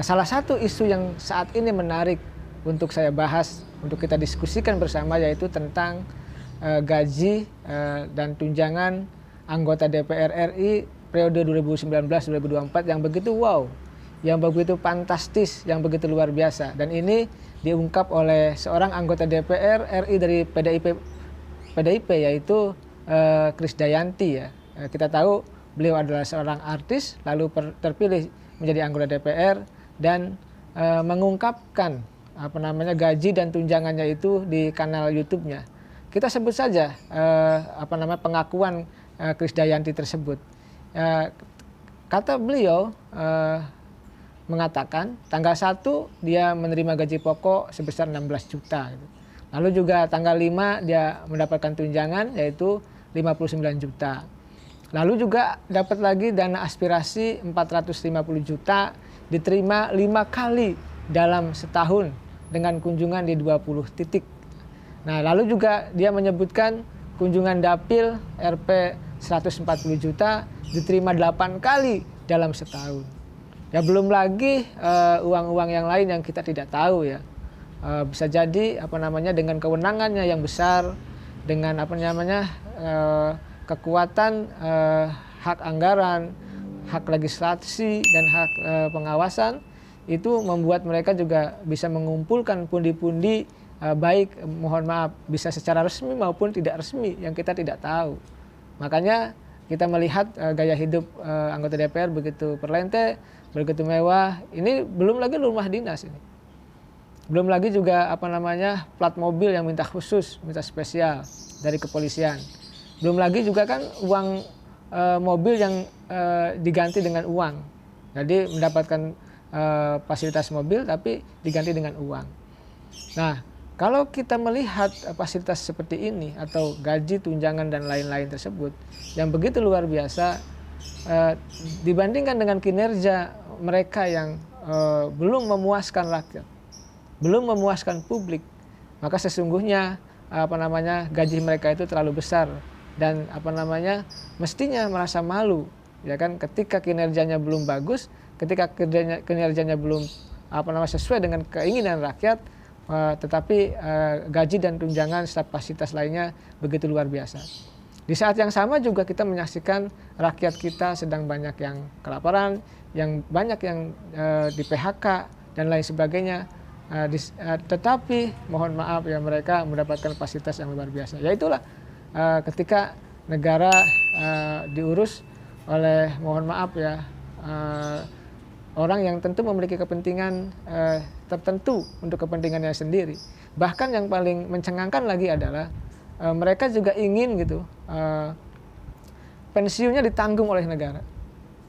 Salah satu isu yang saat ini menarik untuk saya bahas, untuk kita diskusikan bersama, yaitu tentang gaji dan tunjangan anggota DPR RI periode 2019-2024 yang begitu wow, yang begitu fantastis, yang begitu luar biasa. Dan ini diungkap oleh seorang anggota DPR RI dari PDIP yaitu Krisdayanti ya. Kita tahu beliau adalah seorang artis, lalu terpilih menjadi anggota DPR dan mengungkapkan gaji dan tunjangannya itu di kanal YouTube-nya. Kita sebut saja pengakuan Krisdayanti tersebut. Kata beliau mengatakan tanggal 1 dia menerima gaji pokok sebesar 16 juta. Lalu juga tanggal 5 dia mendapatkan tunjangan yaitu 59 juta. Lalu juga dapat lagi dana aspirasi 450 juta, diterima 5 kali dalam setahun dengan kunjungan di 20 titik. Nah, lalu juga dia menyebutkan kunjungan dapil Rp 140 juta diterima 8 kali dalam setahun. Ya belum lagi uang-uang yang lain yang kita tidak tahu ya. Bisa jadi dengan kewenangannya yang besar, dengan kekuatan hak anggaran, hak legislasi dan hak pengawasan, itu membuat mereka juga bisa mengumpulkan pundi-pundi baik bisa secara resmi maupun tidak resmi yang kita tidak tahu. Makanya kita melihat gaya hidup anggota DPR begitu perlente, begitu mewah. Ini belum lagi rumah dinas ini. Belum lagi juga plat mobil yang minta khusus, minta spesial dari kepolisian. Belum lagi juga kan uang mobil yang diganti dengan uang. Jadi mendapatkan fasilitas mobil tapi diganti dengan uang. Nah, kalau kita melihat fasilitas seperti ini atau gaji, tunjangan dan lain-lain tersebut yang begitu luar biasa dibandingkan dengan kinerja mereka yang belum memuaskan rakyat, belum memuaskan publik, maka sesungguhnya gaji mereka itu terlalu besar dan mestinya merasa malu ya kan, ketika kinerjanya belum bagus, ketika kinerjanya belum sesuai dengan keinginan rakyat. Tetapi gaji dan tunjangan serta fasilitas lainnya begitu luar biasa. Di saat yang sama juga kita menyaksikan rakyat kita sedang banyak yang kelaparan, yang banyak yang di PHK dan lain sebagainya. Tetapi mohon maaf ya, mereka mendapatkan fasilitas yang luar biasa. Ya itulah ketika negara diurus oleh mohon maaf ya orang yang tentu memiliki kepentingan tertentu untuk kepentingannya sendiri. Bahkan yang paling mencengangkan lagi adalah mereka juga ingin pensiunnya ditanggung oleh negara.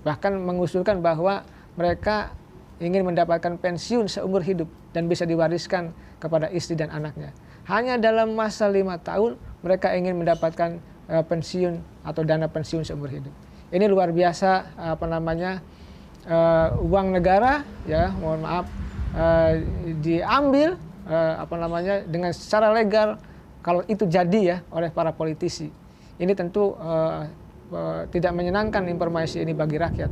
Bahkan mengusulkan bahwa mereka ingin mendapatkan pensiun seumur hidup dan bisa diwariskan kepada istri dan anaknya. Hanya dalam masa 5 tahun mereka ingin mendapatkan pensiun atau dana pensiun seumur hidup. Ini luar biasa uang negara ya, mohon maaf diambil dengan secara legal kalau itu jadi ya oleh para politisi. Ini tentu tidak menyenangkan informasi ini bagi rakyat,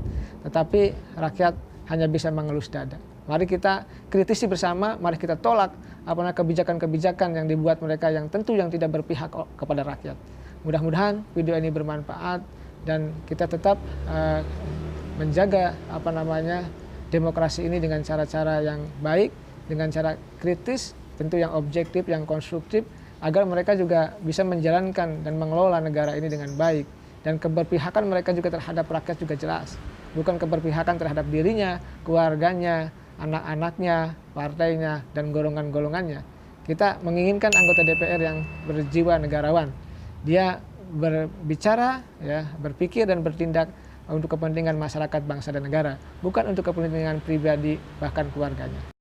tetapi rakyat hanya bisa mengelus dada. Mari kita kritisi bersama, mari kita tolak kebijakan-kebijakan yang dibuat mereka yang tentu yang tidak berpihak kepada rakyat. Mudah-mudahan video ini bermanfaat dan kita tetap menjaga demokrasi ini dengan cara-cara yang baik, dengan cara kritis, tentu yang objektif, yang konstruktif, agar mereka juga bisa menjalankan dan mengelola negara ini dengan baik. Dan keberpihakan mereka juga terhadap rakyat juga jelas. Bukan keberpihakan terhadap dirinya, keluarganya, anak-anaknya, partainya, dan golongan-golongannya. Kita menginginkan anggota DPR yang berjiwa negarawan. Dia berbicara, ya, berpikir dan bertindak untuk kepentingan masyarakat, bangsa dan negara, bukan untuk kepentingan pribadi bahkan keluarganya.